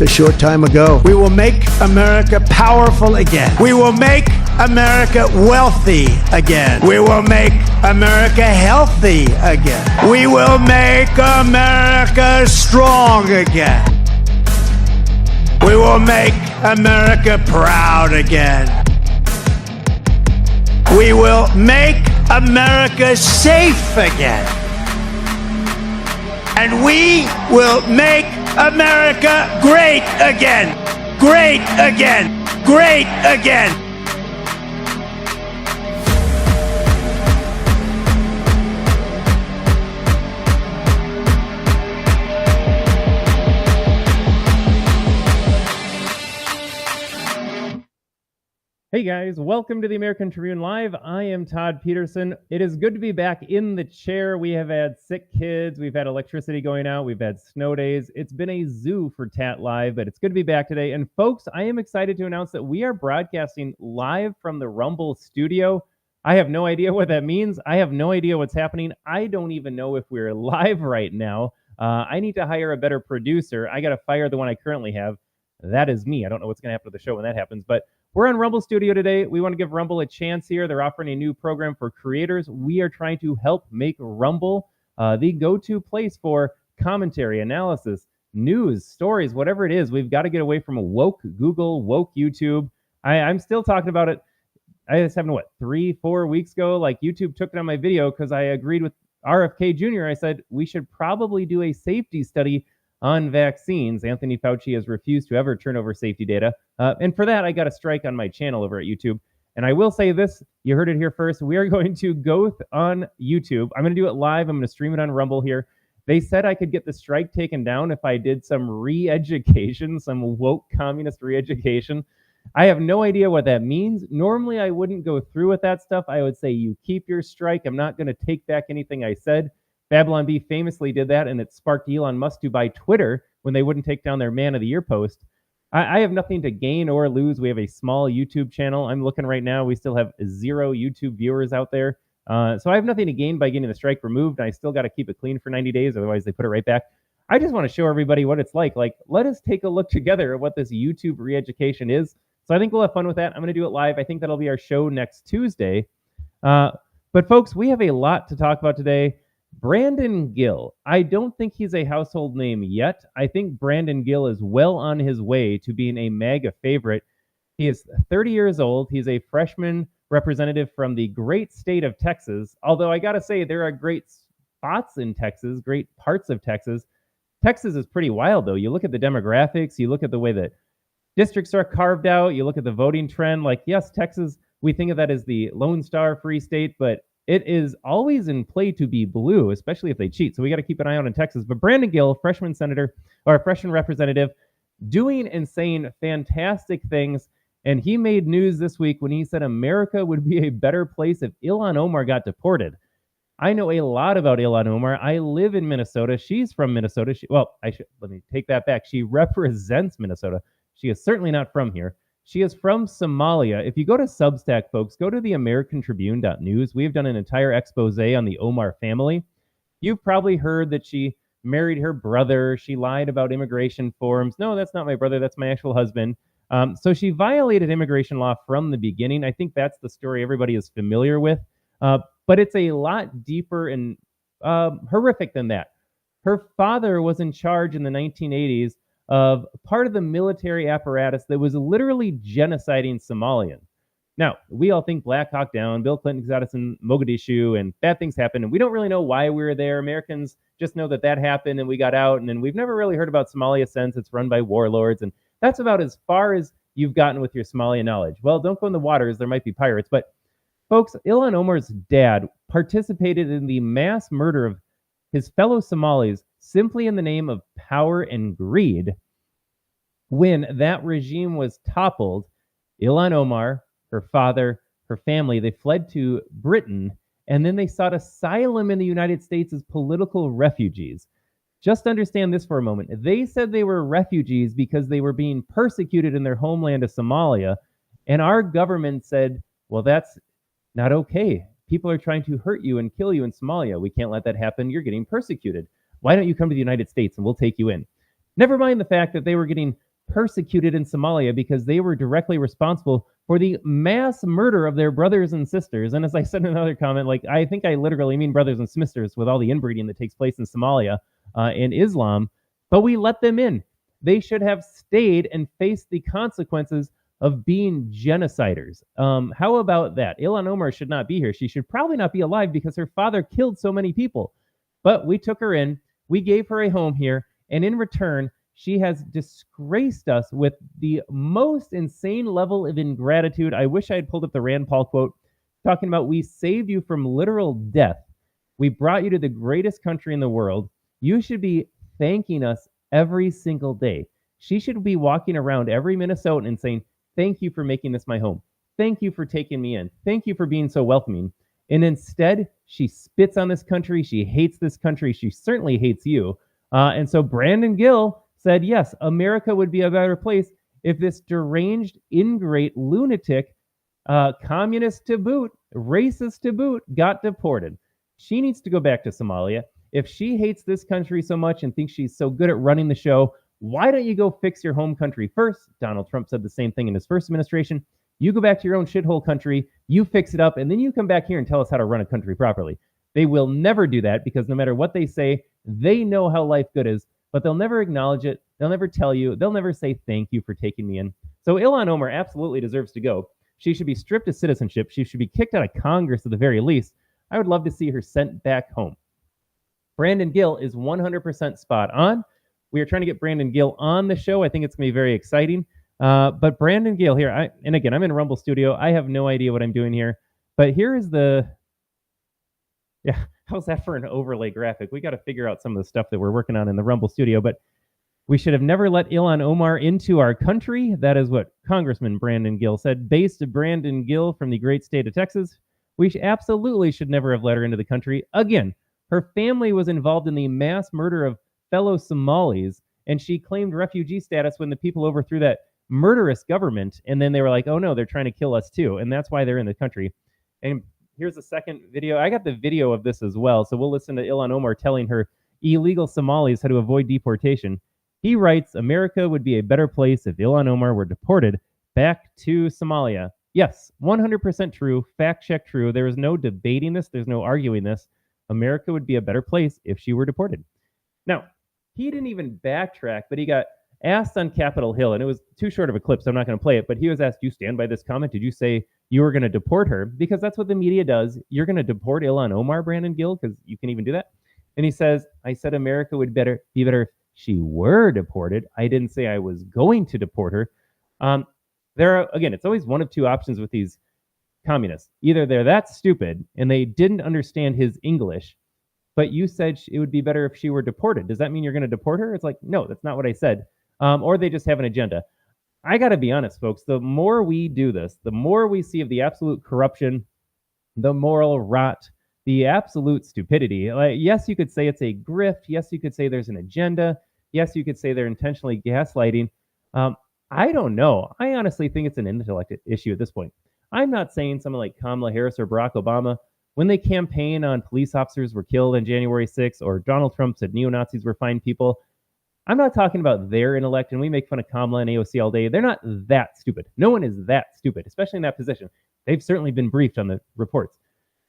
a short time ago. We will make America powerful again. We will make America wealthy again. We will make America healthy again. We will make America strong again. We will make America proud again. We will make America safe again. And we will make America great again. Great again. Great again. Hey guys, welcome to the American Tribune Live. I am Todd Peterson. It is good to be back in the chair. We have had sick kids. We've had electricity going out. We've had snow days. It's been a zoo for Tat Live, but it's good to be back today. And folks, I am excited to announce that we are broadcasting live from the Rumble studio. I have no idea what that means. I have no idea what's happening. I don't even know if we're live right now. I need to hire a better producer. I got to fire the one I currently have. That is me. I don't know what's going to happen to the show when that happens, but we're on Rumble Studio today. We want to give Rumble a chance here. They're offering a new program for creators. We are trying to help make Rumble the go-to place for commentary, analysis, news, stories, whatever it is. We've got to get away from a woke Google, woke YouTube. I'm still talking about it. I just happened, 3-4 weeks ago? Like, YouTube took down my video because I agreed with RFK Jr. I said we should probably do a safety study on vaccines. Anthony Fauci has refused to ever turn over safety data. And for that, I got a strike on my channel over at YouTube. And I will say this, you heard it here first. We are going to go on YouTube. I'm going to do it live. I'm going to stream it on Rumble here. They said I could get the strike taken down if I did some re-education, some woke communist re-education. I have no idea what that means. Normally, I wouldn't go through with that stuff. I would say you keep your strike. I'm not going to take back anything I said. Babylon Bee famously did that, and it sparked Elon Musk to buy Twitter when they wouldn't take down their Man of the Year post. I have nothing to gain or lose. We have a small YouTube channel. I'm looking right now. We still have 0 YouTube viewers out there. So I have nothing to gain by getting the strike removed. I still got to keep it clean for 90 days. Otherwise, they put it right back. I just want to show everybody what it's like. Like, let us take a look together at what this YouTube re-education is. So I think we'll have fun with that. I'm going to do it live. I think that'll be our show next Tuesday. But folks, we have a lot to talk about today. Brandon Gill. I don't think he's a household name yet. I think Brandon Gill is well on his way to being a MAGA favorite. He is 30 years old. He's a freshman representative from the great state of Texas. Although I got to say, there are great spots in Texas, great parts of Texas. Texas is pretty wild, though. You look at the demographics, you look at the way that districts are carved out, you look at the voting trend. Like, yes, Texas, we think of that as the Lone Star Free State, but it is always in play to be blue, especially if they cheat. So we got to keep an eye out in Texas. But Brandon Gill, freshman representative, doing and saying fantastic things. And he made news this week when he said America would be a better place if Ilhan Omar got deported. I know a lot about Ilhan Omar. I live in Minnesota. She's from Minnesota. Let me take that back. She represents Minnesota. She is certainly not from here. She is from Somalia. If you go to Substack, folks, go to the AmericanTribune.news. We've done an entire expose on the Omar family. You've probably heard that she married her brother. She lied about immigration forms. No, that's not my brother. That's my actual husband. So she violated immigration law from the beginning. I think that's the story everybody is familiar with. But it's a lot deeper and horrific than that. Her father was in charge in the 1980s of part of the military apparatus that was literally genociding Somalians. Now, we all think Black Hawk Down, Bill Clinton got us in Mogadishu, and bad things happened, and we don't really know why we were there. Americans just know that that happened, and we got out, and then we've never really heard about Somalia since. It's run by warlords, and that's about as far as you've gotten with your Somalia knowledge. Well, don't go in the waters. There might be pirates, but folks, Ilhan Omar's dad participated in the mass murder of his fellow Somalis simply in the name of power and greed. When that regime was toppled, Ilhan Omar, her father, her family, they fled to Britain, and then they sought asylum in the United States as political refugees. Just understand this for a moment. They said they were refugees because they were being persecuted in their homeland of Somalia, and our government said, well, that's not okay. People are trying to hurt you and kill you in Somalia. We can't let that happen. You're getting persecuted. Why don't you come to the United States and we'll take you in? Never mind the fact that they were getting persecuted in Somalia because they were directly responsible for the mass murder of their brothers and sisters. And as I said in another comment, like, I think I literally mean brothers and sisters with all the inbreeding that takes place in Somalia and Islam, but we let them in. They should have stayed and faced the consequences of being genociders. How about that? Ilhan Omar should not be here. She should probably not be alive because her father killed so many people. But we took her in, we gave her a home here, and in return, she has disgraced us with the most insane level of ingratitude. I wish I had pulled up the Rand Paul quote talking about, we saved you from literal death. We brought you to the greatest country in the world. You should be thanking us every single day. She should be walking around every Minnesotan and saying, thank you for making this my home. Thank you for taking me in. Thank you for being so welcoming. And instead, she spits on this country. She hates this country. She certainly hates you. And so Brandon Gill said, yes, America would be a better place if this deranged, ingrate, lunatic, communist to boot, racist to boot, got deported. She needs to go back to Somalia. If she hates this country so much and thinks she's so good at running the show, why don't you go fix your home country first? Donald Trump said the same thing in his first administration. You go back to your own shithole country, you fix it up, and then you come back here and tell us how to run a country properly. They will never do that because no matter what they say, they know how life good is, but they'll never acknowledge it. They'll never tell you. They'll never say thank you for taking me in. So Ilhan Omar absolutely deserves to go. She should be stripped of citizenship. She should be kicked out of Congress at the very least. I would love to see her sent back home. Brandon Gill is 100% spot on. We are trying to get Brandon Gill on the show. I think it's going to be very exciting. But Brandon Gill here, and again, I'm in Rumble Studio. I have no idea what I'm doing here. But here is how's that for an overlay graphic? We got to figure out some of the stuff that we're working on in the Rumble Studio. But we should have never let Ilhan Omar into our country. That is what Congressman Brandon Gill said. Based to Brandon Gill from the great state of Texas, we absolutely should never have let her into the country. Again, her family was involved in the mass murder of fellow Somalis, and she claimed refugee status when the people overthrew that murderous government, and then they were like, oh no, they're trying to kill us too, and that's why they're in the country. And here's a second video. I got the video of this as well, so we'll listen to Ilhan Omar telling her illegal Somalis how to avoid deportation. He writes, America would be a better place if Ilhan Omar were deported back to Somalia. Yes, 100% true, fact check true. There is no debating this, there's no arguing this. America would be a better place if she were deported. Now, he didn't even backtrack, but he got asked on Capitol Hill, and it was too short of a clip, so I'm not going to play it, but he was asked, do you stand by this comment? Did you say you were going to deport her? Because that's what the media does. You're going to deport Ilhan Omar, Brandon Gill, because you can even do that? And he says, I said America would be better if she were deported. I didn't say I was going to deport her. There are, again, it's always one of two options with these communists. Either they're that stupid and they didn't understand his English, but you said it would be better if she were deported. Does that mean you're going to deport her? It's like, no, that's not what I said. Or they just have an agenda. I got to be honest, folks, the more we do this, the more we see of the absolute corruption, the moral rot, the absolute stupidity. Like, yes, you could say it's a grift. Yes, you could say there's an agenda. Yes, you could say they're intentionally gaslighting. I don't know. I honestly think it's an intellect issue at this point. I'm not saying someone like Kamala Harris or Barack Obama, when they campaign on police officers were killed on January 6th, or Donald Trump said neo-Nazis were fine people, I'm not talking about their intellect, and we make fun of Kamala and AOC all day. They're not that stupid. No one is that stupid, especially in that position. They've certainly been briefed on the reports.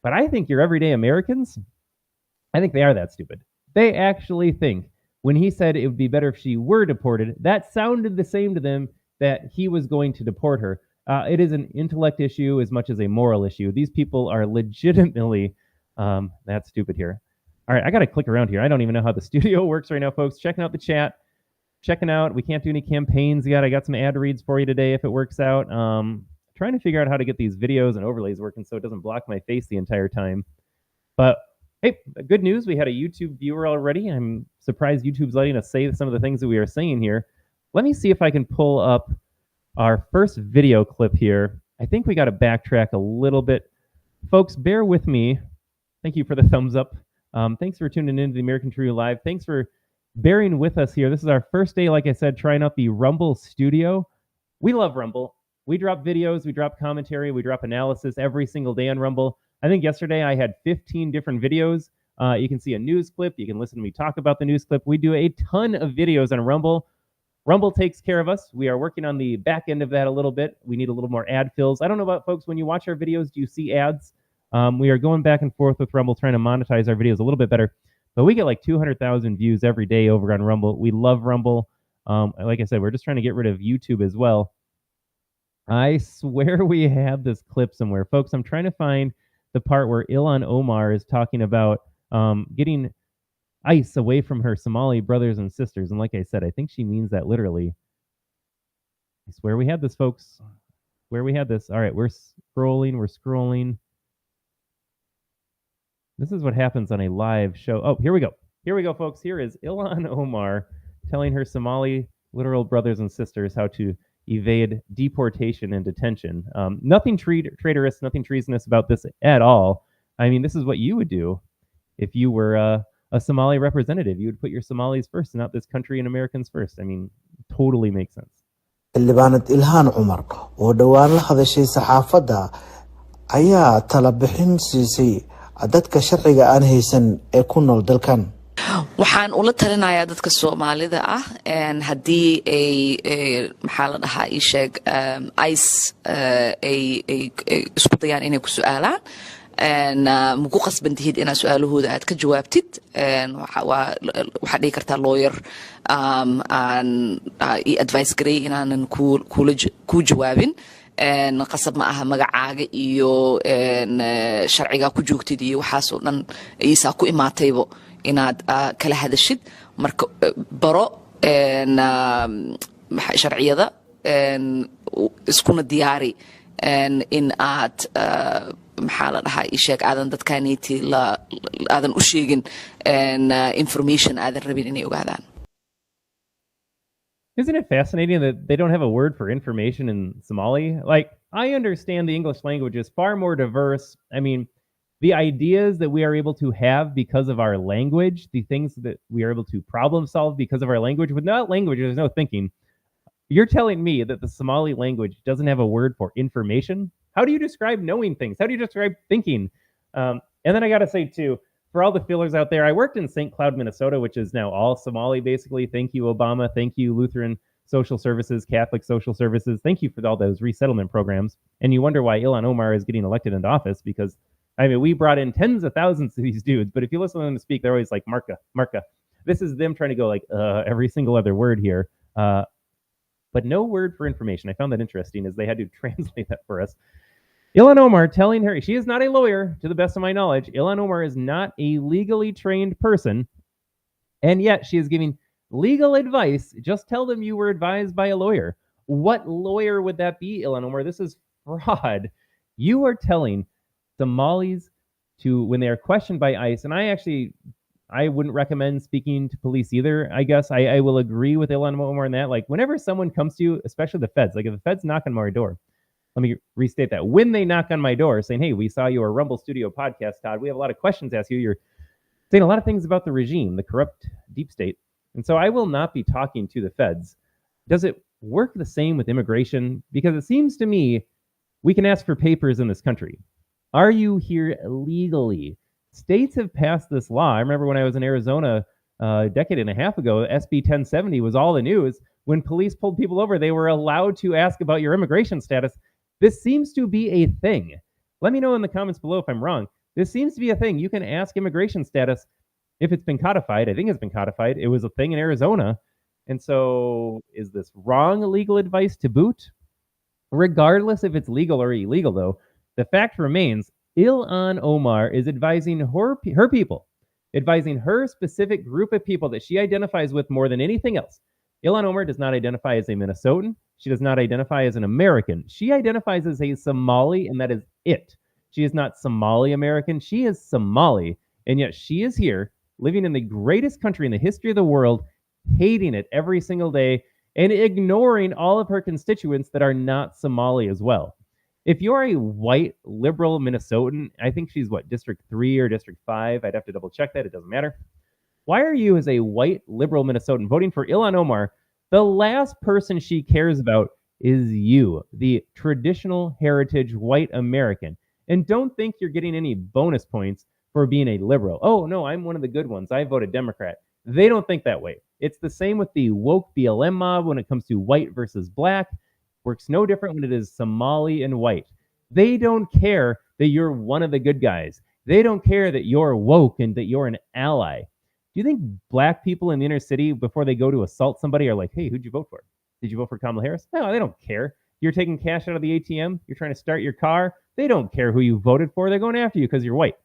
But I think your everyday Americans, I think they are that stupid. They actually think when he said it would be better if she were deported, that sounded the same to them that he was going to deport her. It is an intellect issue as much as a moral issue. These people are legitimately that stupid here. All right, I got to click around here. I don't even know how the studio works right now, folks. Checking out the chat. Checking out. We can't do any campaigns yet. I got some ad reads for you today if it works out. Trying to figure out how to get these videos and overlays working so it doesn't block my face the entire time. But hey, good news. We had a YouTube viewer already. I'm surprised YouTube's letting us say some of the things that we are saying here. Let me see if I can pull up our first video clip here. I think we got to backtrack a little bit. Folks, bear with me. Thank you for the thumbs up. Thanks for tuning in to the American True Live. Thanks for bearing with us here. This is our first day, like I said, trying out the Rumble Studio. We love Rumble. We drop videos, we drop commentary, we drop analysis every single day on Rumble. I think yesterday I had 15 different videos. You can see a news clip. You can listen to me talk about the news clip. We do a ton of videos on Rumble. Rumble takes care of us. We are working on the back end of that a little bit. We need a little more ad fills. I don't know about folks, when you watch our videos, do you see ads? We are going back and forth with Rumble, trying to monetize our videos a little bit better. But we get like 200,000 views every day over on Rumble. We love Rumble. Like I said, we're just trying to get rid of YouTube as well. I swear we have this clip somewhere. Folks, I'm trying to find the part where Ilhan Omar is talking about getting ICE away from her Somali brothers and sisters. And like I said, I think she means that literally. I swear we had this, folks. Where we had this. All right, we're scrolling. This is what happens on a live show. Oh, here we go, folks. Here is Ilhan Omar telling her Somali literal brothers and sisters how to evade deportation and detention. Nothing traitorous, nothing treasonous about this at all. I mean, this is what you would do if you were a Somali representative. You would put your Somalis first and not this country and Americans first. I mean, totally makes sense. xildhibaanad Ilhan Omar oo dhowaan la hadashay saxaafadda ayaa talo bixin siisay dadka sharciga aan haysan ee ku nool dalkan. waxaan ula talinayaa dadka Soomaalida ah haddii ay maxaa la dhahaa ii sheeg ICE ay isku dayaan inay ku su'aalaan muku qasban tihid inaad su'aalahooda aad ka jawaabtid waxaad dhihi kartaa lawyer aan ii advice garay inaanan ku jawaabin qasab ma aha magacaaga iyo sharciga ku joogtid iyo waxaas oo dhan iisaa ku imaataybo inaad kala hadashid marka baro sharciyada iskuna diyaari in aad maxaa la dhahaa ii sheeg aadan dadkaaniiti aadan u sheegin information aadan rabin inay ogaadaan. Isn't it fascinating that they don't have a word for information in Somali? Like, I understand the English language is far more diverse. I mean, the ideas that we are able to have because of our language, the things that we are able to problem solve because of our language. Without language, there's no thinking. You're telling me that the Somali language doesn't have a word for information? How do you describe knowing things? How do you describe thinking? And then I got to say, too, for all the fillers out there, I worked in St. Cloud, Minnesota, which is now all Somali, basically. Thank you, Obama. Thank you, Lutheran Social Services, Catholic Social Services. Thank you for all those resettlement programs. And you wonder why Ilhan Omar is getting elected into office, because, I mean, we brought in tens of thousands of these dudes, but if you listen to them speak, they're always like, Marka, Marka. This is them trying to go like every single other word here. But no word for information. I found that interesting, as they had to translate that for us. Ilhan Omar telling her, she is not a lawyer, to the best of my knowledge. Ilhan Omar is not a legally trained person, and yet she is giving legal advice. Just tell them you were advised by a lawyer. What lawyer would that be, Ilhan Omar? This is fraud. You are telling Somalis to, when they are questioned by ICE, and I wouldn't recommend speaking to police either, I guess. I will agree with Ilhan Omar on that. Like, whenever someone comes to you, especially the feds, like if the feds knock on my door, let me restate that. When they knock on my door saying, hey, we saw your Rumble Studio podcast, Todd. We have a lot of questions to ask you. You're saying a lot of things about the regime, the corrupt deep state. And so I will not be talking to the feds. Does it work the same with immigration? Because it seems to me we can ask for papers in this country. Are you here legally? States have passed this law. I remember when I was in Arizona a decade and a half ago, SB 1070 was all the news. When police pulled people over, they were allowed to ask about your immigration status. This seems to be a thing. Let me know in the comments below if I'm wrong. This seems to be a thing. You can ask immigration status if it's been codified. I think it's been codified. It was a thing in Arizona. And so is this wrong legal advice to boot? Regardless if it's legal or illegal, though, the fact remains Ilhan Omar is advising her people, advising her specific group of people that she identifies with more than anything else. Ilhan Omar does not identify as a Minnesotan. She does not identify as an American. She identifies as a Somali, and that is it. She is not Somali American. She is Somali. And yet she is here, living in the greatest country in the history of the world, hating it every single day, and ignoring all of her constituents that are not Somali as well. If you're a white liberal Minnesotan, I think she's what, District 3 or District 5? I'd have to double check that. It doesn't matter. Why are you, as a white liberal Minnesotan, voting for Ilhan Omar? The last person she cares about is you, the traditional heritage white American. And don't think you're getting any bonus points for being a liberal. Oh, no, I'm one of the good ones. I voted Democrat. They don't think that way. It's the same with the woke BLM mob when it comes to white versus black. Works no different when it is Somali and white. They don't care that you're one of the good guys. They don't care that you're woke and that you're an ally. Do you think black people in the inner city, before they go to assault somebody, are like, hey, who'd you vote for? Did you vote for Kamala Harris? No, they don't care. You're taking cash out of the ATM. You're trying to start your car. They don't care who you voted for. They're going after you because you're white.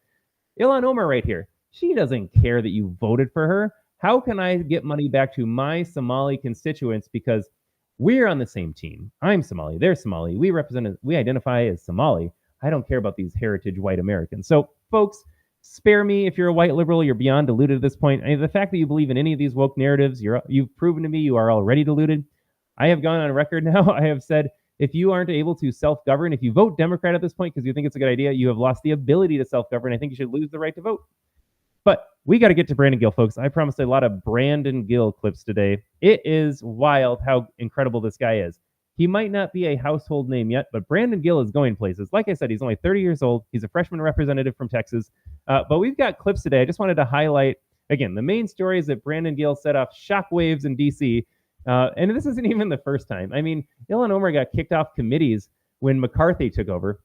Ilhan Omar right here. She doesn't care that you voted for her. How can I get money back to my Somali constituents because we're on the same team? I'm Somali. They're Somali. We identify as Somali. I don't care about these heritage white Americans. So, folks, spare me if you're a white liberal. You're beyond deluded at this point. The fact that you believe in any of these woke narratives, you've proven to me you are already deluded. I have gone on record now. I have said if you aren't able to self-govern, if you vote Democrat at this point because you think it's a good idea, you have lost the ability to self-govern. I think you should lose the right to vote. But we got to get to Brandon Gill, folks. I promised a lot of Brandon Gill clips today. It is wild how incredible this guy is. He might not be a household name yet, but Brandon Gill is going places. Like I said, he's only 30 years old. He's a freshman representative from Texas. But we've got clips today. I just wanted to highlight, again, the main story is that Brandon Gill set off shockwaves in D.C., and this isn't even the first time. I mean, Ilhan Omar got kicked off committees when McCarthy took over.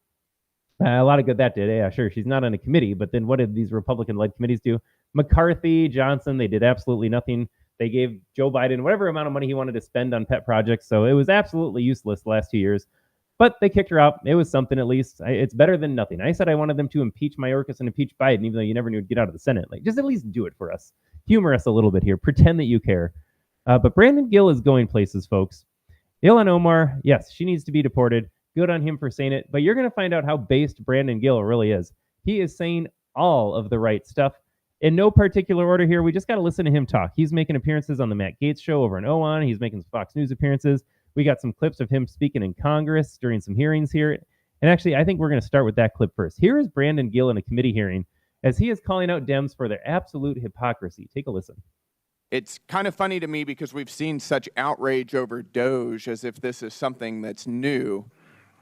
A lot of good that did. Yeah, sure, she's not on a committee, but then what did these Republican-led committees do? McCarthy, Johnson, they did absolutely nothing. They gave Joe Biden whatever amount of money he wanted to spend on pet projects, so it was absolutely useless the last 2 years. But they kicked her out. It was something at least. It's better than nothing. I said I wanted them to impeach Mayorkas and impeach Biden, even though you never knew he'd get out of the Senate. Like, just at least do it for us. Humor us a little bit here. Pretend that you care. But Brandon Gill is going places, folks. Ilhan Omar, yes, she needs to be deported. Good on him for saying it. But you're going to find out how based Brandon Gill really is. He is saying all of the right stuff. In no particular order here, we just got to listen to him talk. He's making appearances on the Matt Gaetz show over in OAN. He's making some Fox News appearances. We got some clips of him speaking in Congress during some hearings here. And actually, I think we're going to start with that clip first. Here is Brandon Gill in a committee hearing as he is calling out Dems for their absolute hypocrisy. Take a listen. It's kind of funny to me because we've seen such outrage over Doge as if this is something that's new.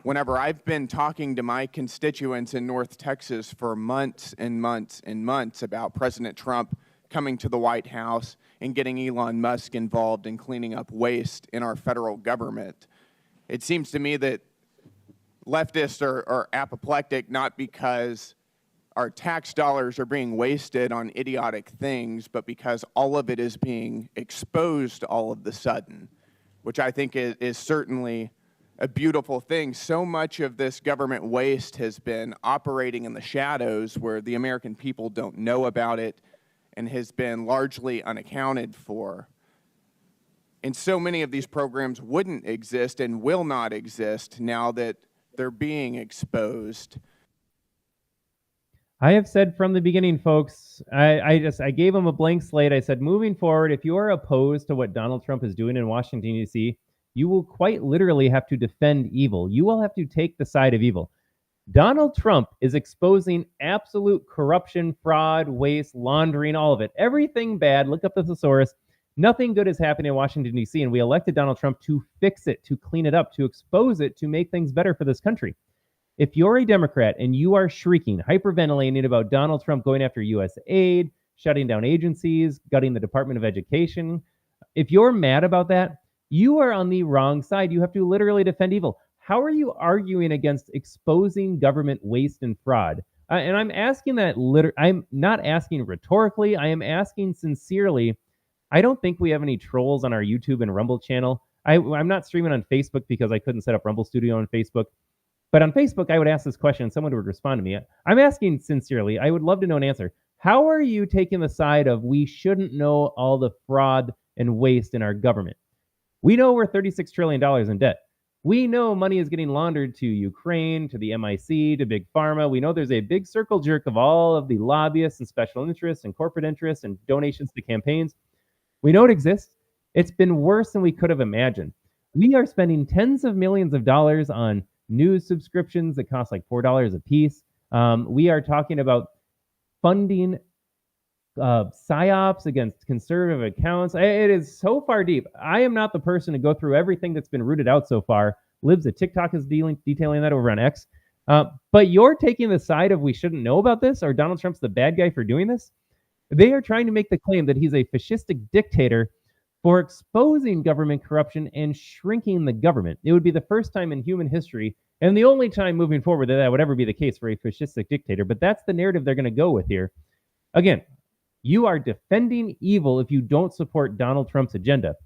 Whenever I've been talking to my constituents in North Texas for months and months and months about President Trump coming to the White House and getting Elon Musk involved in cleaning up waste in our federal government, it seems to me that leftists are apoplectic not because our tax dollars are being wasted on idiotic things, but because all of it is being exposed all of the sudden, which I think is certainly a beautiful thing. So much of this government waste has been operating in the shadows where the American people don't know about it and has been largely unaccounted for. And so many of these programs wouldn't exist and will not exist now that they're being exposed. I have said from the beginning, folks, I gave him a blank slate. I said, moving forward, if you are opposed to what Donald Trump is doing in Washington, D.C., you will quite literally have to defend evil. You will have to take the side of evil. Donald Trump is exposing absolute corruption, fraud, waste, laundering, all of it. Everything bad. Look up the thesaurus. Nothing good is happening in Washington, D.C., and we elected Donald Trump to fix it, to clean it up, to expose it, to make things better for this country. If you're a Democrat and you are shrieking, hyperventilating about Donald Trump going after U.S. aid, shutting down agencies, gutting the Department of Education, if you're mad about that, you are on the wrong side. You have to literally defend evil. How are you arguing against exposing government waste and fraud? And I'm asking that, I'm not asking rhetorically. I am asking sincerely. I don't think we have any trolls on our YouTube and Rumble channel. I'm not streaming on Facebook because I couldn't set up Rumble Studio on Facebook. But on Facebook, I would ask this question and someone would respond to me. I'm asking sincerely. I would love to know an answer. How are you taking the side of we shouldn't know all the fraud and waste in our government? We know we're $36 trillion in debt. We know money is getting laundered to Ukraine, to the MIC, to Big Pharma. We know there's a big circle jerk of all of the lobbyists and special interests and corporate interests and donations to campaigns. We know it exists. It's been worse than we could have imagined. We are spending tens of millions of dollars on news subscriptions that cost like $4 a piece. We are talking about funding psyops against conservative accounts. It is so far deep. I am not the person to go through everything that's been rooted out so far. Libs at TikTok is detailing that over on X. But you're taking the side of we shouldn't know about this, or Donald Trump's the bad guy for doing this. They are trying to make the claim that he's a fascistic dictator for exposing government corruption and shrinking the government. It would be the first time in human history, and the only time moving forward that would ever be the case for a fascistic dictator. But that's the narrative they're going to go with here. Again, you are defending evil if you don't support Donald Trump's agenda.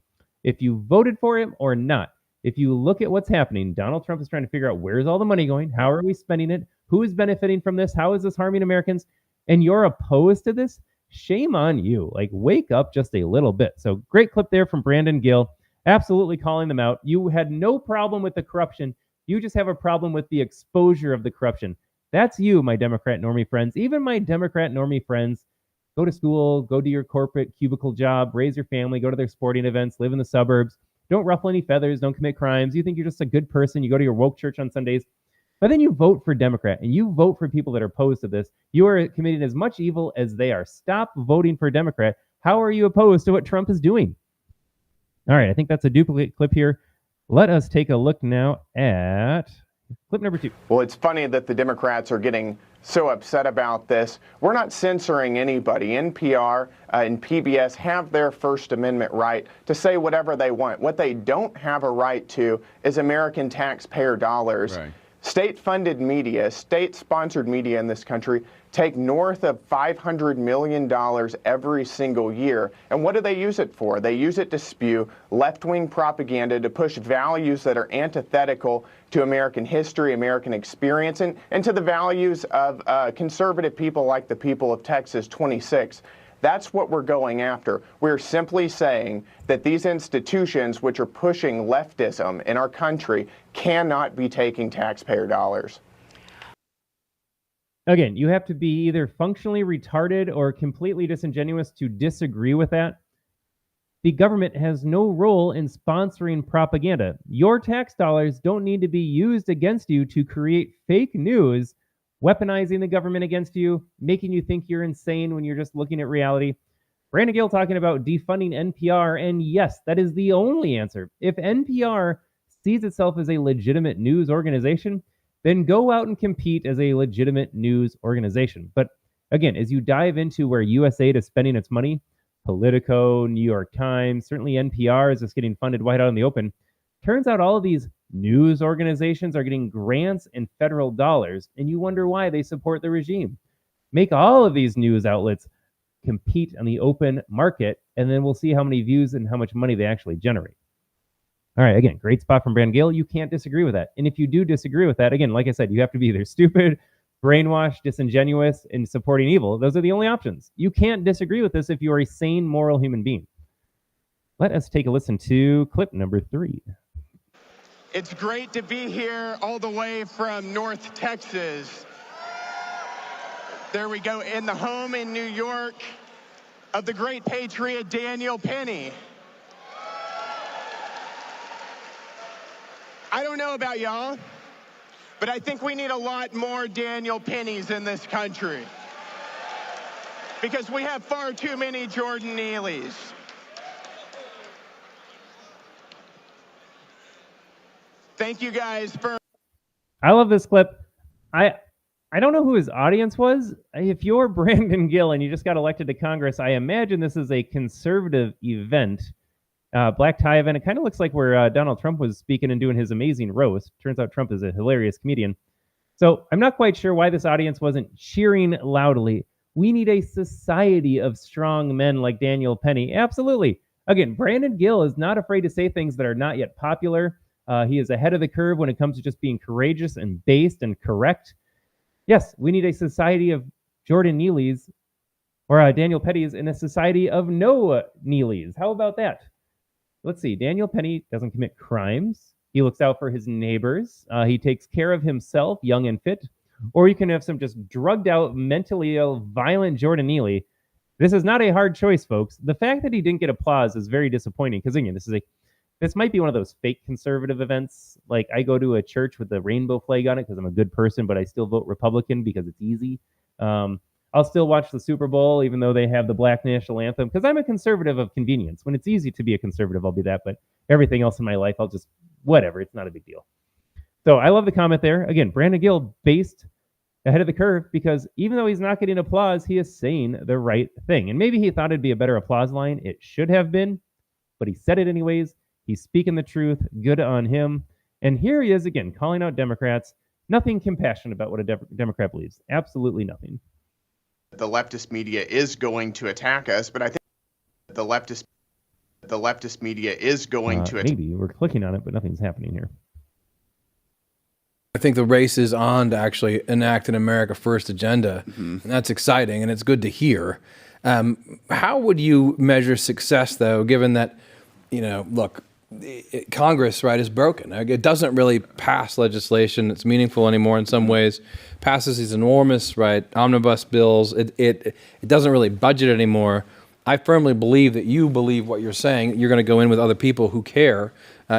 If you voted for him or not, if you look at what's happening, Donald Trump is trying to figure out where's all the money going, how are we spending it, who is benefiting from this, how is this harming Americans, and you're opposed to this, shame on you. Like, wake up just a little bit. So great clip there from Brandon Gill, absolutely calling them out. You had no problem with the corruption. You just have a problem with the exposure of the corruption. That's you, my Democrat normie friends. Even my Democrat normie friends, go to school, go do your corporate cubicle job, raise your family, go to their sporting events, live in the suburbs, don't ruffle any feathers, don't commit crimes. You think you're just a good person. You go to your woke church on Sundays, but then you vote for Democrat and you vote for people that are opposed to this. You are committing as much evil as they are. Stop voting for Democrat. How are you opposed to what Trump is doing? All right, I think that's a duplicate clip here. Let us take a look now at clip number 2. Well, it's funny that the Democrats are getting so upset about this. We're not censoring anybody. NPR and PBS have their First Amendment right to say whatever they want. What they don't have a right to is American taxpayer dollars. Right. State-funded media, state-sponsored media in this country take north of $500 million every single year. And what do they use it for? They use it to spew left-wing propaganda, to push values that are antithetical to American history, American experience, and to the values of conservative people like the people of Texas 26. That's what we're going after. We're simply saying that these institutions which are pushing leftism in our country cannot be taking taxpayer dollars. Again, you have to be either functionally retarded or completely disingenuous to disagree with that. The government has no role in sponsoring propaganda. Your tax dollars don't need to be used against you to create fake news, weaponizing the government against you, making you think you're insane when you're just looking at reality. Brandon Gill talking about defunding NPR, and yes, that is the only answer. If NPR sees itself as a legitimate news organization, then go out and compete as a legitimate news organization. But again, as you dive into where USAID is spending its money, Politico, New York Times, certainly NPR is just getting funded right out in the open. Turns out all of these news organizations are getting grants and federal dollars, and you wonder why they support the regime. Make all of these news outlets compete on the open market, and then we'll see how many views and how much money they actually generate. All right, again, great spot from Brandon Gill. You can't disagree with that. And if you do disagree with that, again, like I said, you have to be either stupid, brainwashed, disingenuous, and supporting evil. Those are the only options. You can't disagree with this if you are a sane, moral human being. Let us take a listen to clip number 3. It's great to be here all the way from North Texas. There we go, in the home in New York of the great patriot Daniel Penny. I don't know about y'all, but I think we need a lot more Daniel Pennies in this country, because we have far too many Jordan Neelys. Thank you guys for... I love this clip. I don't know who his audience was. If you're Brandon Gill and you just got elected to Congress, I imagine this is a conservative event, black tie event. It kind of looks like where Donald Trump was speaking and doing his amazing roast. Turns out Trump is a hilarious comedian. So I'm not quite sure why this audience wasn't cheering loudly. We need a society of strong men like Daniel Penny. Absolutely. Again, Brandon Gill is not afraid to say things that are not yet popular. He is ahead of the curve when it comes to just being courageous and based and correct. Yes, we need a society of Jordan Neelys or Daniel Pennies in a society of no Neelys. How about that? Let's see. Daniel Penny doesn't commit crimes. He looks out for his neighbors. He takes care of himself, young and fit. Or you can have some just drugged out, mentally ill, violent Jordan Neely. This is not a hard choice, folks. The fact that he didn't get applause is very disappointing because, again, this might be one of those fake conservative events. Like, I go to a church with the rainbow flag on it because I'm a good person, but I still vote Republican because it's easy. I'll still watch the Super Bowl, even though they have the Black National Anthem, because I'm a conservative of convenience. When it's easy to be a conservative, I'll be that. But everything else in my life, I'll just, whatever. It's not a big deal. So I love the comment there. Again, Brandon Gill based ahead of the curve because even though he's not getting applause, he is saying the right thing. And maybe he thought it'd be a better applause line. It should have been. but he said it anyways. He's speaking the truth. Good on him. And here he is again, calling out Democrats. Nothing compassionate about what a Democrat believes. Absolutely nothing. The leftist media is going to attack us, but I think the leftist media is going to attack. Maybe we're clicking on it, but nothing's happening here. I think the race is on to actually enact an America First agenda, and that's exciting, and it's good to hear. How would you measure success, though, given that, look, Congress, right, is broken. It doesn't really pass legislation that's meaningful anymore in some ways. Passes these enormous, right, omnibus bills. It doesn't really budget anymore. I firmly believe that you believe what you're saying. You're going to go in with other people who care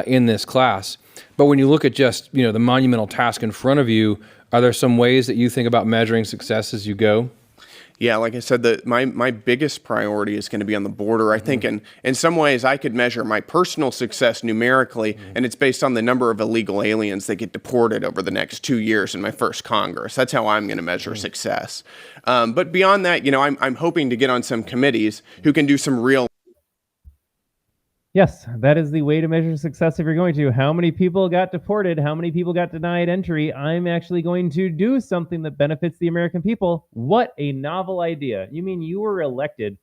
in this class. But when you look at just, the monumental task in front of you, are there some ways that you think about measuring success as you go? Yeah, like I said, my biggest priority is going to be on the border. I think in some ways I could measure my personal success numerically, and it's based on the number of illegal aliens that get deported over the next 2 years in my first Congress. That's how I'm going to measure success. But beyond that, I'm hoping to get on some committees who can do some real. Yes, that is the way to measure success if you're going to. How many people got deported? How many people got denied entry? I'm actually going to do something that benefits the American people. What a novel idea. You mean you were elected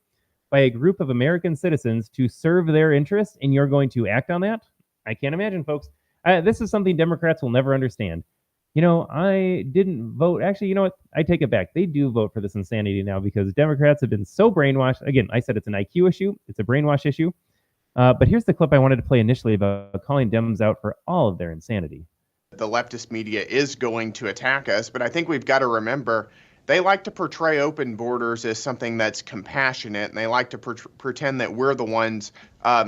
by a group of American citizens to serve their interests, and you're going to act on that? I can't imagine, folks. This is something Democrats will never understand. I didn't vote. Actually, you know what? I take it back. They do vote for this insanity now because Democrats have been so brainwashed. Again, I said it's an IQ issue. It's a brainwash issue. But here's the clip I wanted to play initially about calling Dems out for all of their insanity. The leftist media is going to attack us, but I think we've got to remember they like to portray open borders as something that's compassionate, and they like to pretend that we're the ones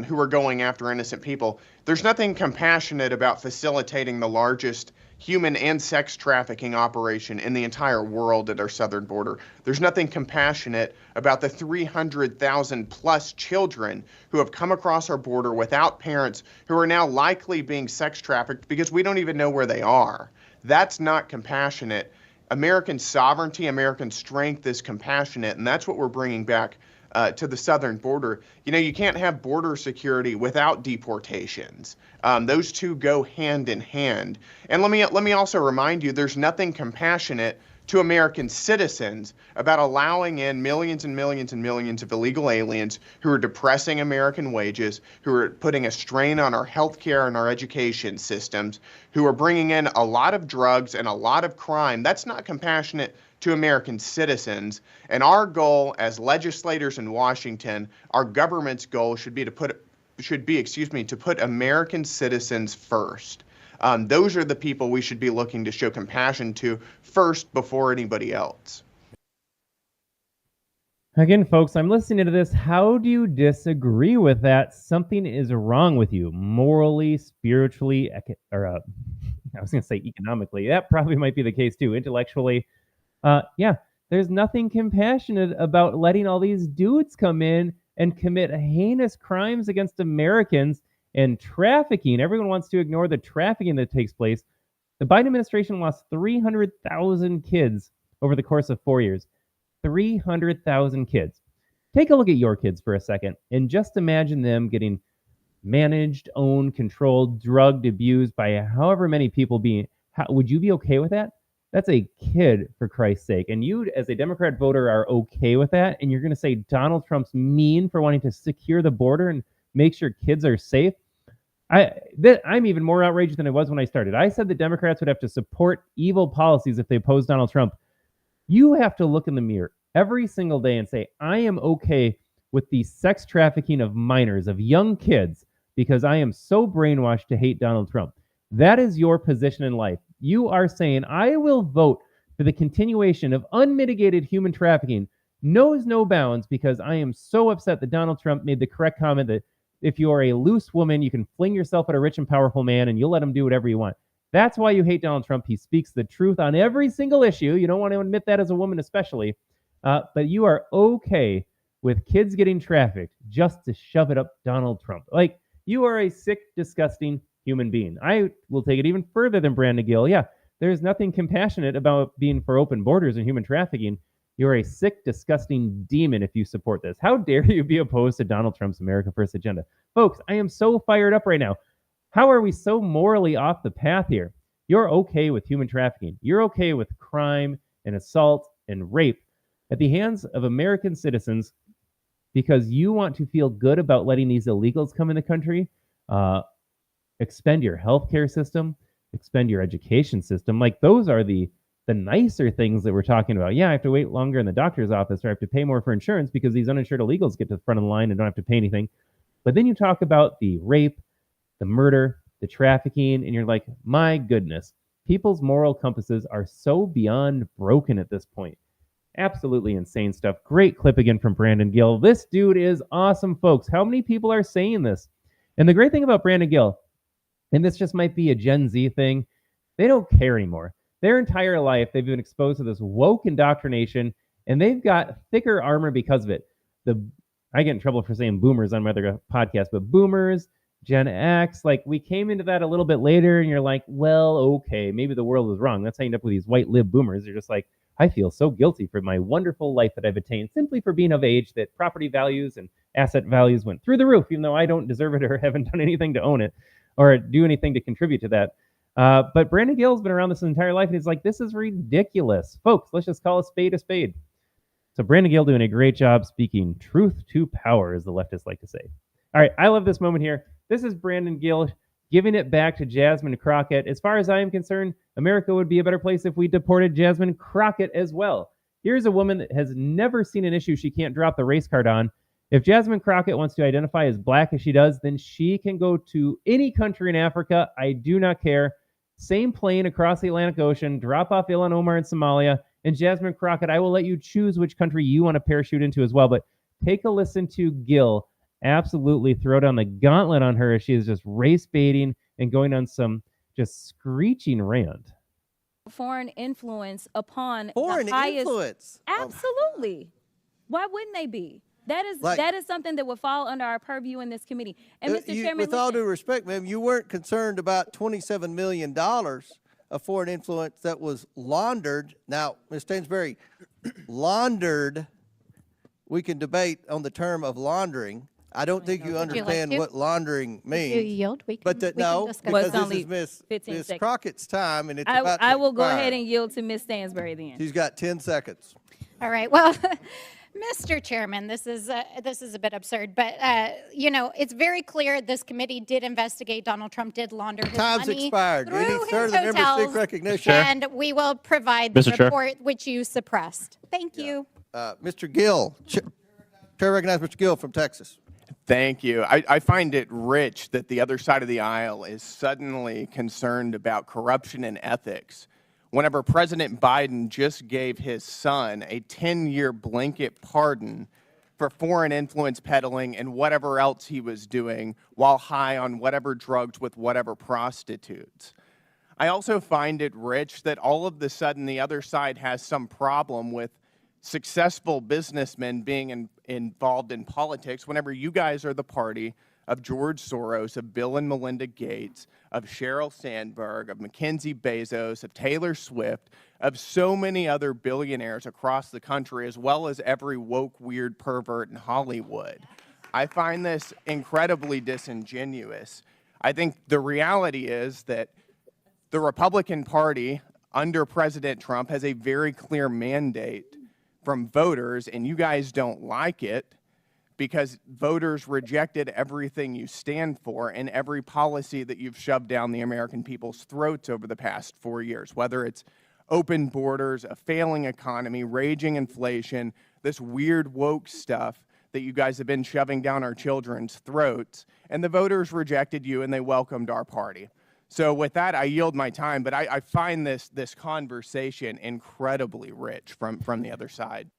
who are going after innocent people. There's nothing compassionate about facilitating the largest human and sex trafficking operation in the entire world at our southern border. There's nothing compassionate about the 300,000 plus children who have come across our border without parents who are now likely being sex trafficked because we don't even know where they are. That's not compassionate. American sovereignty, American strength is compassionate, and that's what we're bringing back to the southern border. You can't have border security without deportations. Those two go hand in hand. And let me also remind you, there's nothing compassionate to American citizens about allowing in millions and millions and millions of illegal aliens who are depressing American wages, who are putting a strain on our healthcare and our education systems, who are bringing in a lot of drugs and a lot of crime. That's not compassionate to American citizens. And our goal as legislators in Washington, our government's goal should be to put American citizens first. Those are the people we should be looking to show compassion to first before anybody else. Again, folks, I'm listening to this. How do you disagree with that? Something is wrong with you morally, spiritually, I was going to say economically. That probably might be the case too. Intellectually. There's nothing compassionate about letting all these dudes come in and commit heinous crimes against Americans and trafficking. Everyone wants to ignore the trafficking that takes place. The Biden administration lost 300,000 kids over the course of 4 years. 300,000 kids. Take a look at your kids for a second and just imagine them getting managed, owned, controlled, drugged, abused by however many people would you be okay with that? That's a kid, for Christ's sake. And you, as a Democrat voter, are okay with that? And you're going to say Donald Trump's mean for wanting to secure the border and make sure kids are safe? I'm even more outraged than I was when I started. I said the Democrats would have to support evil policies if they oppose Donald Trump. You have to look in the mirror every single day and say, I am okay with the sex trafficking of minors, of young kids, because I am so brainwashed to hate Donald Trump. That is your position in life. You are saying, I will vote for the continuation of unmitigated human trafficking, knows no bounds, because I am so upset that Donald Trump made the correct comment that if you are a loose woman, you can fling yourself at a rich and powerful man and you'll let him do whatever you want. That's why you hate Donald Trump. He speaks the truth on every single issue. You don't want to admit that as a woman especially. But you are okay with kids getting trafficked just to shove it up Donald Trump. Like, you are a sick, disgusting human being. I will take it even further than Brandon Gill. Yeah, there's nothing compassionate about being for open borders and human trafficking. You're a sick, disgusting demon if you support this. How dare you be opposed to Donald Trump's America First agenda? Folks, I am so fired up right now. How are we so morally off the path here? You're okay with human trafficking. You're okay with crime and assault and rape at the hands of American citizens because you want to feel good about letting these illegals come in the country, expend your healthcare system, expend your education system. Like, those are the nicer things that we're talking about. Yeah, I have to wait longer in the doctor's office, or I have to pay more for insurance because these uninsured illegals get to the front of the line and don't have to pay anything. But then you talk about the rape, the murder, the trafficking, and you're like, my goodness, people's moral compasses are so beyond broken at this point. Absolutely insane stuff. Great clip again from Brandon Gill. This dude is awesome, folks. How many people are saying this? And the great thing about Brandon Gill, and this just might be a Gen Z thing, they don't care anymore. Their entire life, they've been exposed to this woke indoctrination, and they've got thicker armor because of it. I get in trouble for saying boomers on my other podcast, but boomers, Gen X, like, we came into that a little bit later, and you're like, well, okay, maybe the world was wrong. That's how you end up with these white-lib boomers. You're just like, I feel so guilty for my wonderful life that I've attained simply for being of age, that property values and asset values went through the roof, even though I don't deserve it or haven't done anything to own it or do anything to contribute to that. But Brandon Gill's been around this entire life, and he's like, this is ridiculous. Folks, let's just call a spade a spade. So Brandon Gill doing a great job speaking truth to power, as the leftists like to say. All right, I love this moment here. This is Brandon Gill giving it back to Jasmine Crockett. As far as I am concerned, America would be a better place if we deported Jasmine Crockett as well. Here's a woman that has never seen an issue she can't drop the race card on. If Jasmine Crockett wants to identify as black as she does, then she can go to any country in Africa. I do not care. Same plane across the Atlantic Ocean, drop off Ilhan Omar in Somalia, and Jasmine Crockett, I will let you choose which country you want to parachute into as well. But take a listen to Gill absolutely throw down the gauntlet on her as she is just race baiting and going on some just screeching rant. Foreign influence upon foreign the highest influence. Absolutely. Why wouldn't they be? That is something that would fall under our purview in this committee. And Mr. Chairman, with all due respect, ma'am, you weren't concerned about $27 million of foreign influence that was laundered. Now, Ms. Stansbury, laundered, we can debate on the term of laundering. I don't think you understand what laundering means. You yield. But no, because this is Ms. Crockett's time, and it's about to I will go expire. ahead and yield to Ms. Stansbury then. She's got 10 seconds. All right. Well, Mr. Chairman, this is a bit absurd, but you know, it's very clear this committee did investigate. Donald Trump did launder his Time's money expired. through Any his further member hotels, seek recognition? and we will provide the Mr. Chair. report which you suppressed. Thank you. Mr. Gill, Chair recognizes Mr. Gill from Texas. Thank you. I find it rich that the other side of the aisle is suddenly concerned about corruption and ethics. Whenever President Biden just gave his son a 10-year blanket pardon for foreign influence peddling and whatever else he was doing while high on whatever drugs with whatever prostitutes. I also find it rich that all of a sudden the other side has some problem with successful businessmen being involved in politics whenever you guys are the party of George Soros, of Bill and Melinda Gates, of Sheryl Sandberg, of Mackenzie Bezos, of Taylor Swift, of so many other billionaires across the country, as well as every woke, weird pervert in Hollywood. I find this incredibly disingenuous. I think the reality is that the Republican Party under President Trump has a very clear mandate from voters, and you guys don't like it because voters rejected everything you stand for and every policy that you've shoved down the American people's throats over the past 4 years, whether it's open borders, a failing economy, raging inflation, this weird woke stuff that you guys have been shoving down our children's throats, and the voters rejected you and they welcomed our party. So with that, I yield my time, but I find this conversation incredibly rich from the other side.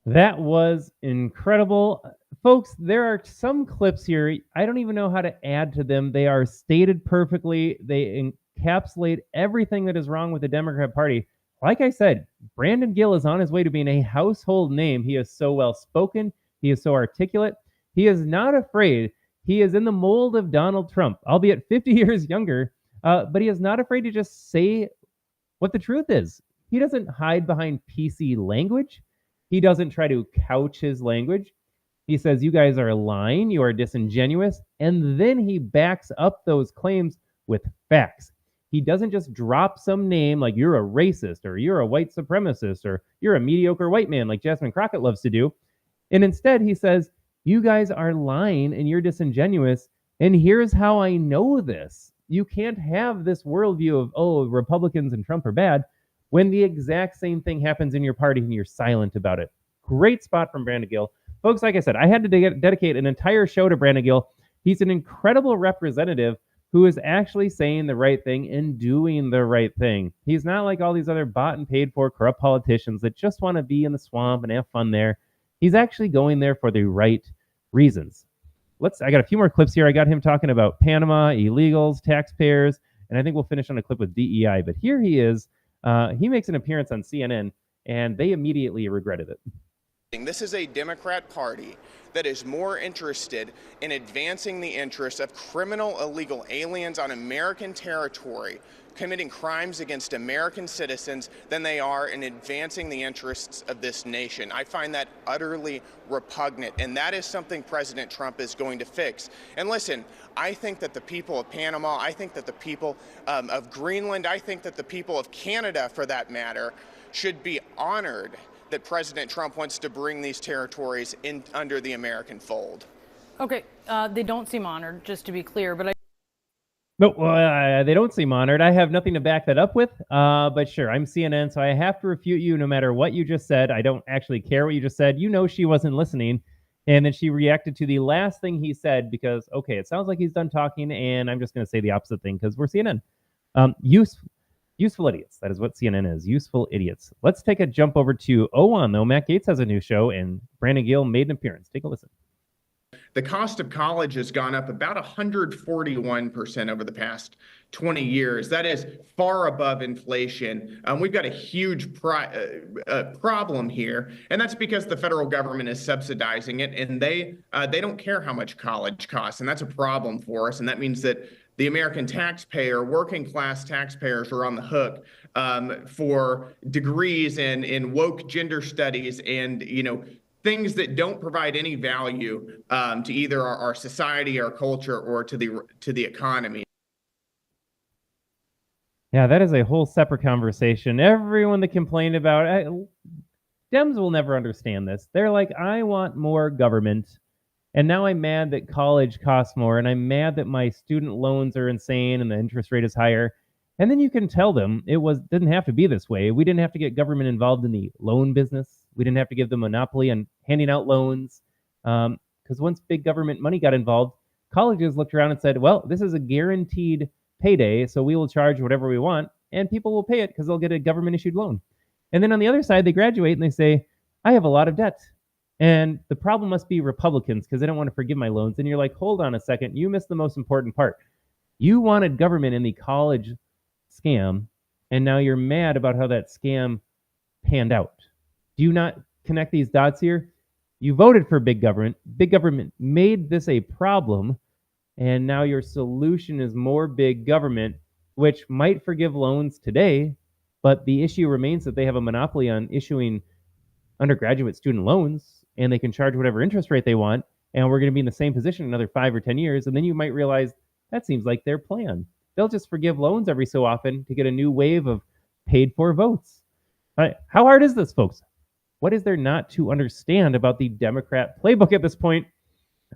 That was incredible. Folks, there are some clips here. I don't even know how to add to them. They are stated perfectly. They encapsulate everything that is wrong with the Democrat Party. Like I said, Brandon Gill is on his way to being a household name. He is so well spoken. He is so articulate. He is not afraid. He is in the mold of Donald Trump, albeit 50 years younger, but he is not afraid to just say what the truth is. he doesn't hide behind PC language. He doesn't try to couch his language. He says, you guys are lying, you are disingenuous, and then he backs up those claims with facts. He doesn't just drop some name like you're a racist or you're a white supremacist or you're a mediocre white man like Jasmine Crockett loves to do. And instead he says, you guys are lying and you're disingenuous, and here's how I know this. You can't have this worldview of, oh, Republicans and Trump are bad, when the exact same thing happens in your party and you're silent about it. Great spot from Brandon Gill. Folks, like I said, I had to dedicate an entire show to Brandon Gill. He's an incredible representative who is actually saying the right thing and doing the right thing. He's not like all these other bought and paid for corrupt politicians that just want to be in the swamp and have fun there. He's actually going there for the right reasons. I got a few more clips here. I got him talking about Panama, illegals, taxpayers, and I think we'll finish on a clip with DEI. But here he is. He makes an appearance on CNN, and they immediately regretted it. This is a Democrat Party that is more interested in advancing the interests of criminal illegal aliens on American territory committing crimes against American citizens than they are in advancing the interests of this nation. I find that utterly repugnant, and that is something President Trump is going to fix. And listen, I think that the people of Panama, I think that the people of Greenland, I think that the people of Canada, for that matter, should be honored that President Trump wants to bring these territories in under the American fold. Okay, they don't seem honored, just to be clear, but No, they don't seem honored. I have nothing to back that up with, but sure, I'm CNN, so I have to refute you no matter what you just said. I don't actually care what you just said. You know she wasn't listening, and then she reacted to the last thing he said because, okay, it sounds like he's done talking, and I'm just going to say the opposite thing because we're CNN. Useful idiots. That is what CNN is. Useful idiots. Let's take a jump over to O1, though. Matt Gaetz has a new show, and Brandon Gill made an appearance. Take a listen. The cost of college has gone up about 141% over the past 20 years. That is far above inflation. We've got a huge problem here, and that's because the federal government is subsidizing it, and they don't care how much college costs, and that's a problem for us. And that means that the American taxpayer, working class taxpayers, are on the hook for degrees in woke gender studies and things that don't provide any value to either our society, our culture, or to the economy. Yeah, that is a whole separate conversation. Everyone that complained about it, Dems will never understand this. They're like, I want more government. And now I'm mad that college costs more, and I'm mad that my student loans are insane and the interest rate is higher. And then you can tell them didn't have to be this way. We didn't have to get government involved in the loan business. We didn't have to give them a monopoly on handing out loans. Because once big government money got involved, colleges looked around and said, well, this is a guaranteed payday, so we will charge whatever we want, and people will pay it because they'll get a government-issued loan. And then on the other side, they graduate and they say, I have a lot of debt. And the problem must be Republicans because they don't want to forgive my loans. And you're like, hold on a second. You missed the most important part. You wanted government in the college scam, and now you're mad about how that scam panned out. Do you not connect these dots here? You voted for big government. Big government made this a problem, and now your solution is more big government, which might forgive loans today, but the issue remains that they have a monopoly on issuing undergraduate student loans, and they can charge whatever interest rate they want, and we're going to be in the same position in another 5 or 10 years, and then you might realize that seems like their plan. They'll just forgive loans every so often to get a new wave of paid-for votes. How hard is this, folks? What is there not to understand about the Democrat playbook at this point?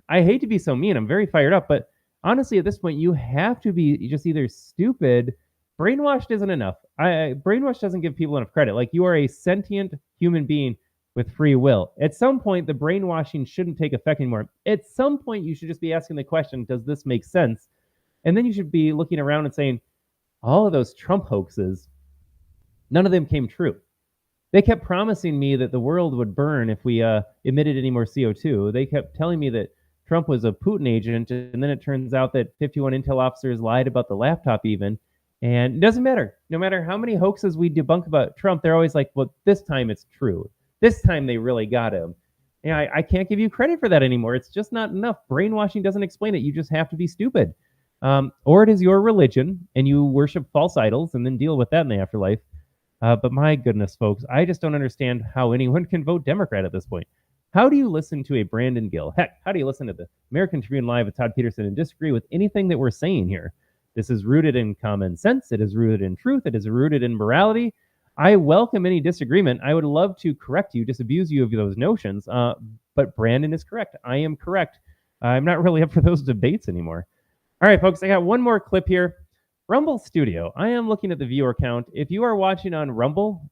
I hate to be so mean. I'm very fired up, but honestly, at this point, you have to be just either stupid. Brainwashed isn't enough. Brainwashed doesn't give people enough credit. Like, you are a sentient human being with free will. At some point, the brainwashing shouldn't take effect anymore. At some point, you should just be asking the question, does this make sense? And then you should be looking around and saying, all of those Trump hoaxes, none of them came true. They kept promising me that the world would burn if we emitted any more CO2. They kept telling me that Trump was a Putin agent, and then it turns out that 51 intel officers lied about the laptop even. And it doesn't matter. No matter how many hoaxes we debunk about Trump, they're always like, well, this time it's true. This time they really got him. Yeah, I can't give you credit for that anymore. It's just not enough. Brainwashing doesn't explain it. You just have to be stupid. Or it is your religion, and you worship false idols and then deal with that in the afterlife. But my goodness, folks, I just don't understand how anyone can vote Democrat at this point. How do you listen to a Brandon Gill? Heck, how do you listen to the American Tribune Live with Todd Peterson and disagree with anything that we're saying here? This is rooted in common sense. It is rooted in truth. It is rooted in morality. I welcome any disagreement. I would love to correct you, disabuse you of those notions. But Brandon is correct. I am correct. I'm not really up for those debates anymore. All right, folks, I got one more clip here. Rumble Studio. I am looking at the viewer count. If you are watching on Rumble,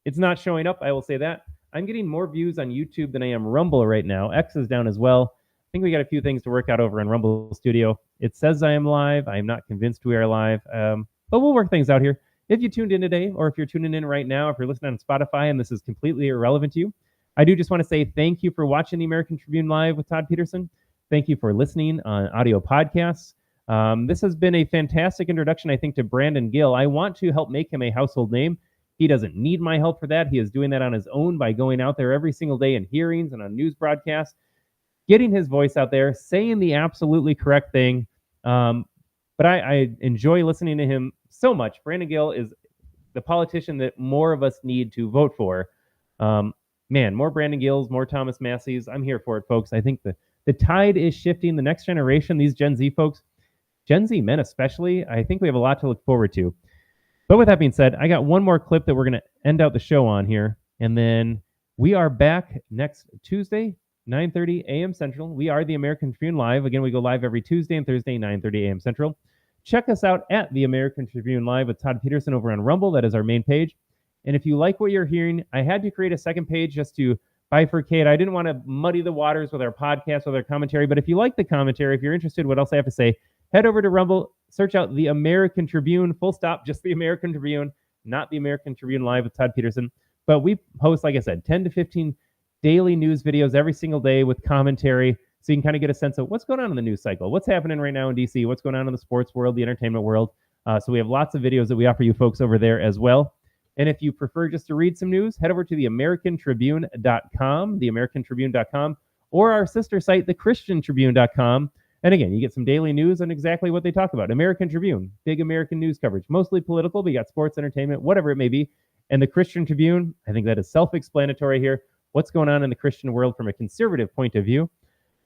it's not showing up. I will say that. I'm getting more views on YouTube than I am Rumble right now. X is down as well. I think we got a few things to work out over on Rumble Studio. It says I am live. I am not convinced we are live, but we'll work things out here. If you tuned in today, or if you're tuning in right now, if you're listening on Spotify and this is completely irrelevant to you, I do just want to say thank you for watching the American Tribune Live with Todd Peterson. Thank you for listening on audio podcasts. This has been a fantastic introduction, I think, to Brandon Gill. I want to help make him a household name. He doesn't need my help for that. He is doing that on his own by going out there every single day in hearings and on news broadcasts, getting his voice out there, saying the absolutely correct thing. But I enjoy listening to him so much. Brandon Gill is the politician that more of us need to vote for. Man, more Brandon Gills, more Thomas Masseys. I'm here for it, folks. I think the tide is shifting. The next generation, these Gen Z folks, Gen Z men especially, I think we have a lot to look forward to. But with that being said, I got one more clip that we're going to end out the show on here. And then we are back next Tuesday, 9:30 a.m. Central. We are the American Tribune Live. Again, we go live every Tuesday and Thursday, 9:30 a.m. Central. Check us out at the American Tribune Live with Todd Peterson over on Rumble. That is our main page. And if you like what you're hearing, I had to create a second page just to bifurcate. I didn't want to muddy the waters with our podcast, with our commentary. But if you like the commentary, if you're interested, what else I have to say, head over to Rumble, search out the American Tribune, full stop, just the American Tribune, not the American Tribune Live with Todd Peterson. But we post, like I said, 10 to 15 daily news videos every single day with commentary, so you can kind of get a sense of what's going on in the news cycle, what's happening right now in DC, what's going on in the sports world, the entertainment world. So we have lots of videos that we offer you folks over there as well. And if you prefer just to read some news, head over to theamericantribune.com, theamericantribune.com, or our sister site, thechristiantribune.com. And again, you get some daily news on exactly what they talk about. American Tribune, big American news coverage, mostly political, but you got sports, entertainment, whatever it may be. And the Christian Tribune, I think that is self-explanatory here. What's going on in the Christian world from a conservative point of view.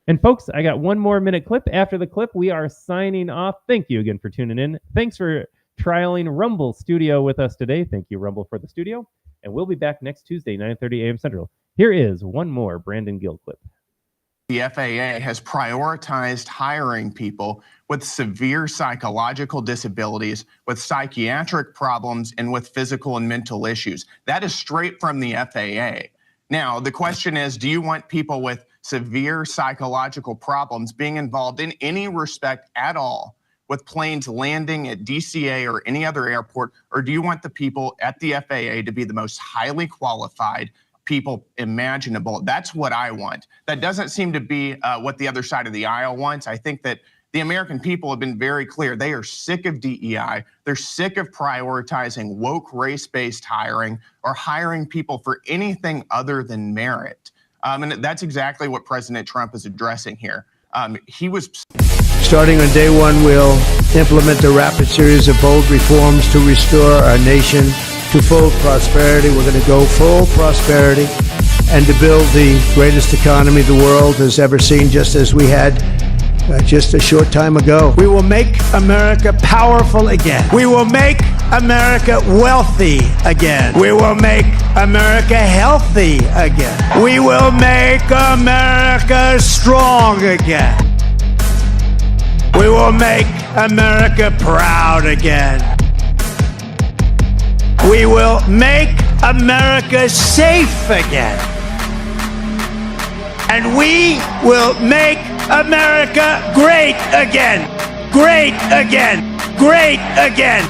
And folks, I got one more minute clip. After the clip, we are signing off. Thank you again for tuning in. Thanks for trialing Rumble Studio with us today. Thank you, Rumble, for the studio. And we'll be back next Tuesday, 9:30 a.m. Central. Here is one more Brandon Gill clip. The FAA has prioritized hiring people with severe psychological disabilities, with psychiatric problems, and with physical and mental issues. That is straight from the FAA. Now, the question is, do you want people with severe psychological problems being involved in any respect at all with planes landing at DCA or any other airport, or do you want the people at the FAA to be the most highly qualified people imaginable? That's what I want. That doesn't seem to be what the other side of the aisle wants. I think that the American people have been very clear. They are sick of DEI. They're sick of prioritizing woke race-based hiring or hiring people for anything other than merit. And that's exactly what President Trump is addressing here. He was... Starting on day one, we'll implement a rapid series of bold reforms to restore our nation to full prosperity. We're going to go full prosperity and to build the greatest economy the world has ever seen, just as we had just a short time ago. We will make America powerful again. We will make America wealthy again. We will make America healthy again. We will make America strong again. We will make America proud again. We will make America safe again. And we will make America great again. Great again. Great again.